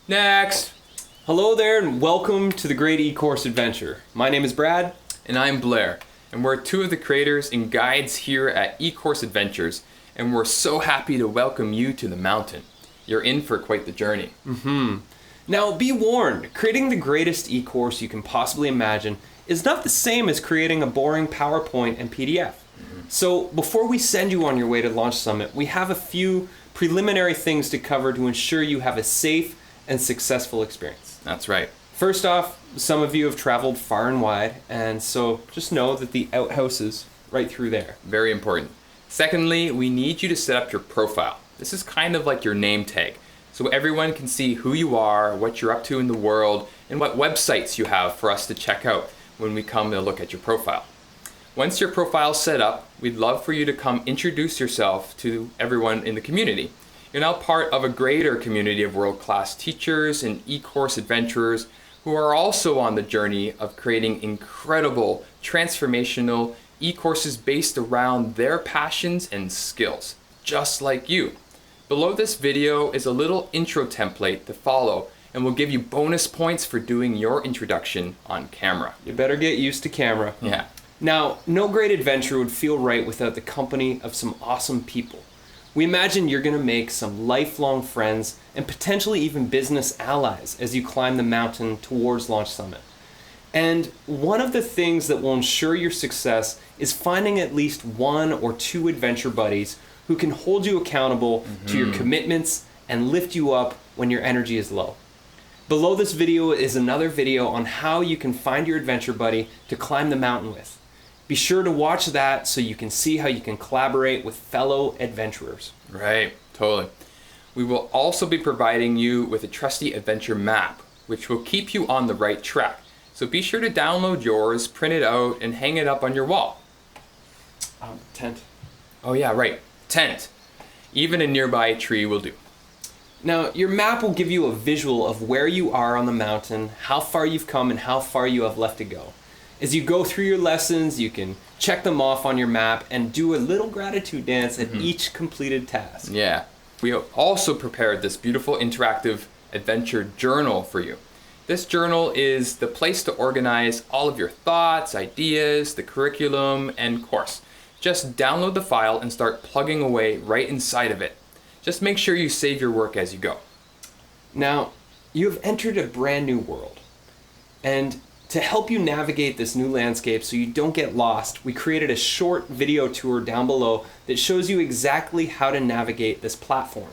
Next! Hello there and welcome to the Great eCourse Adventure. My name is Brad. And I'm Blair, and we're two of the creators and guides here at eCourse Adventures, and we're so happy to welcome you to the mountain. You're in for quite the journey. Now be warned, creating the greatest eCourse you can possibly imagine is not the same as creating a boring PowerPoint and PDF. So before we send you on your way to Launch Summit, we have a few preliminary things to cover to ensure you have a safe and successful experience. That's right. First off, some of you have traveled far and wide, and so just know that the outhouse is right through there. Very important. Secondly, we need you to set up your profile. This is kind of like your name tag, so everyone can see who you are, what you're up to in the world, and what websites you have for us to check out when we come to look at your profile. Once your profile's set up, we'd love for you to come introduce yourself to everyone in the community. You're now part of a greater community of world-class teachers and eCourse adventurers who are also on the journey of creating incredible, transformational e-courses based around their passions and skills, just like you. Below this video is a little intro template to follow, and we'll give you bonus points for doing your introduction on camera. You better get used to camera. Yeah. Now, no great adventure would feel right without the company of some awesome people. We imagine you're going to make some lifelong friends and potentially even business allies as you climb the mountain towards Launch Summit. And one of the things that will ensure your success is finding at least one or two adventure buddies who can hold you accountable to your commitments and lift you up when your energy is low. Below this video is another video on how you can find your adventure buddy to climb the mountain with. Be sure to watch that so you can see how you can collaborate with fellow adventurers. Right, totally. We will also be providing you with a trusty adventure map, which will keep you on the right track. So be sure to download yours, print it out, and hang it up on your wall. Tent. Oh yeah, right, tent. Even a nearby tree will do. Now, your map will give you a visual of where you are on the mountain, how far you've come, and how far you have left to go. As you go through your lessons, you can check them off on your map and do a little gratitude dance at each completed task. Yeah. We have also prepared this beautiful interactive adventure journal for you. This journal is the place to organize all of your thoughts, ideas, the curriculum, and course. Just download the file and start plugging away right inside of it. Just make sure you save your work as you go. Now, you have entered a brand new world. And to help you navigate this new landscape so you don't get lost, we created a short video tour down below that shows you exactly how to navigate this platform.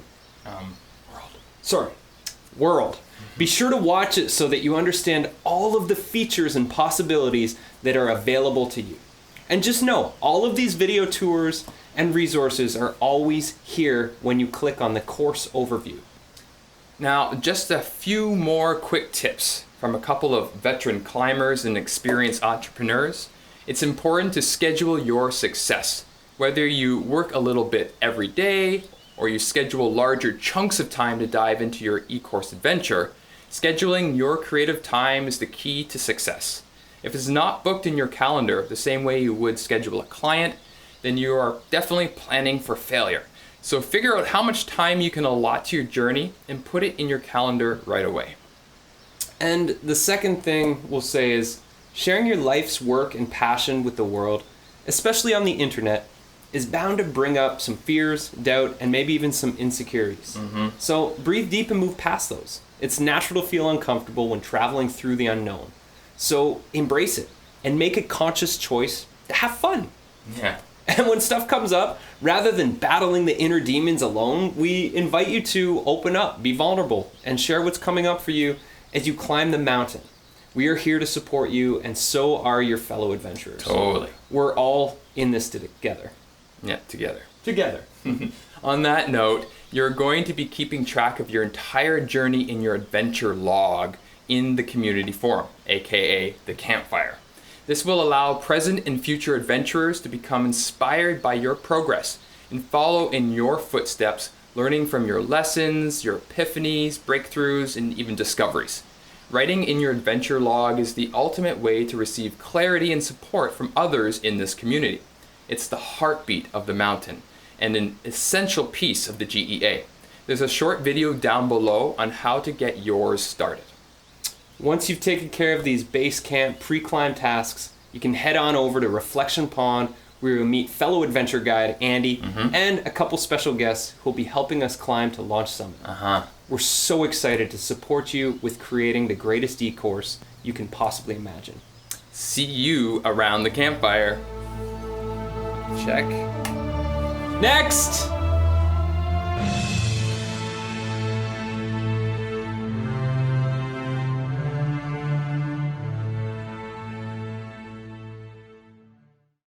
World. Be sure to watch it so that you understand all of the features and possibilities that are available to you. And just know, all of these video tours and resources are always here when you click on the course overview. Now, just a few more quick tips from a couple of veteran climbers and experienced entrepreneurs. It's important to schedule your success. Whether you work a little bit every day or you schedule larger chunks of time to dive into your eCourse adventure, scheduling your creative time is the key to success. If it's not booked in your calendar the same way you would schedule a client, then you are definitely planning for failure. So figure out how much time you can allot to your journey and put it in your calendar right away. And the second thing we'll say is sharing your life's work and passion with the world, especially on the internet, is bound to bring up some fears, doubt, and maybe even some insecurities. So breathe deep and move past those. It's natural to feel uncomfortable when traveling through the unknown. So embrace it and make a conscious choice to have fun. Yeah. And when stuff comes up, rather than battling the inner demons alone, we invite you to open up, be vulnerable, and share what's coming up for you as you climb the mountain. We are here to support you, and so are your fellow adventurers. Totally. We're all in this together. Yeah, together. Together. On that note, you're going to be keeping track of your entire journey in your adventure log in the community forum, aka the campfire. This will allow present and future adventurers to become inspired by your progress and follow in your footsteps, learning from your lessons, your epiphanies, breakthroughs, and even discoveries. Writing in your adventure log is the ultimate way to receive clarity and support from others in this community. It's the heartbeat of the mountain and an essential piece of the GEA. There's a short video down below on how to get yours started. Once you've taken care of these Basecamp pre-climb tasks, you can head on over to Reflection Pond, where you'll meet fellow adventure guide Andy and a couple special guests who'll be helping us climb to Launch Summit. We're so excited to support you with creating the greatest eCourse you can possibly imagine. See you around the campfire. Check. Next!